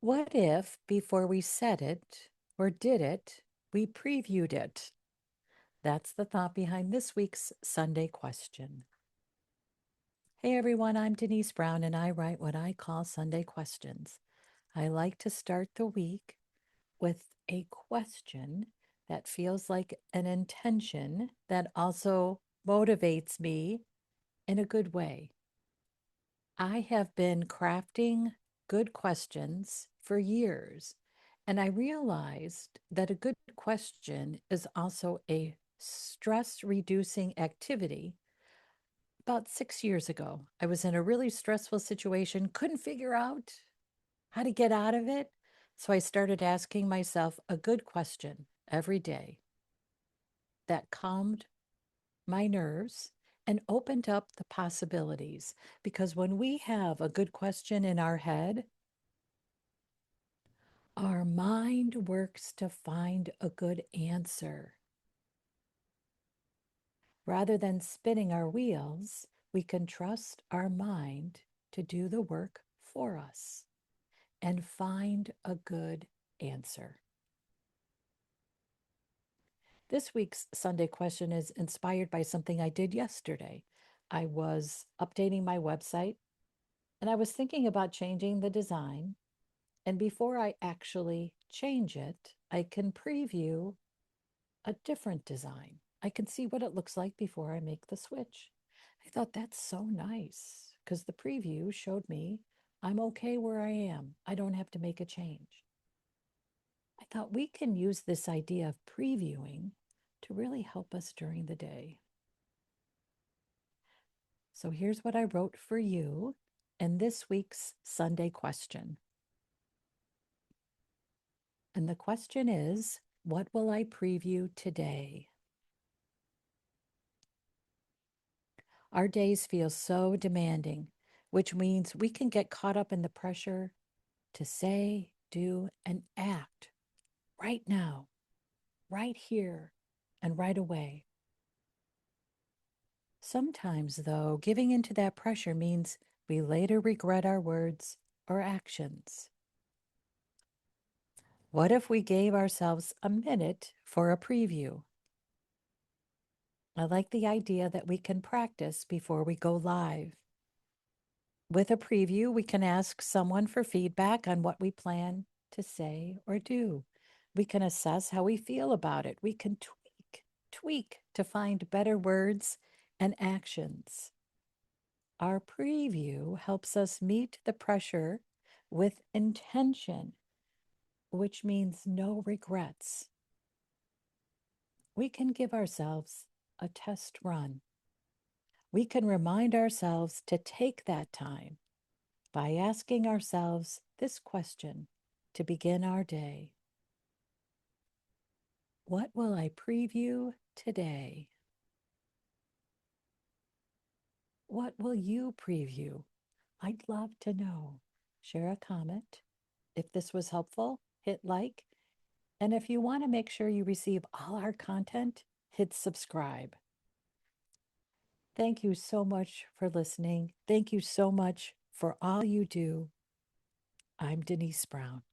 What if, before we said it or did it, we previewed it? That's the thought behind this week's Sunday question. Hey everyone, I'm Denise Brown and I write what I call Sunday questions. I like to start the week with a question that feels like an intention that also motivates me in a good way. I have been crafting good questions for years, and I realized that a good question is also a stress reducing activity. About 6 years ago, I was in a really stressful situation, couldn't figure out how to get out of it. So I started asking myself a good question every day that calmed my nerves and opened up the possibilities. Because when we have a good question in our head, our mind works to find a good answer. Rather than spinning our wheels, we can trust our mind to do the work for us and find a good answer. This week's Sunday question is inspired by something I did yesterday. I was updating my website and I was thinking about changing the design. And before I actually change it, I can preview a different design. I can see what it looks like before I make the switch. I thought that's so nice because the preview showed me I'm okay where I am. I don't have to make a change. I thought we can use this idea of previewing to really help us during the day. So here's what I wrote for you in this week's Sunday question. And the question is, what will I preview today? Our days feel so demanding, which means we can get caught up in the pressure to say, do, and act right now, right here, and right away. Sometimes, though, giving into that pressure means we later regret our words or actions. What if we gave ourselves a minute for a preview? I like the idea that we can practice before we go live. With a preview, we can ask someone for feedback on what we plan to say or do. We can assess how we feel about it. We can tweak to find better words and actions. Our preview helps us meet the pressure with intention, which means no regrets. We can give ourselves a test run. We can remind ourselves to take that time by asking ourselves this question to begin our day. What will I preview today? What will you preview? I'd love to know. Share a comment. If this was helpful, hit like. And if you want to make sure you receive all our content, hit subscribe. Thank you so much for listening. Thank you so much for all you do. I'm Denise Brown.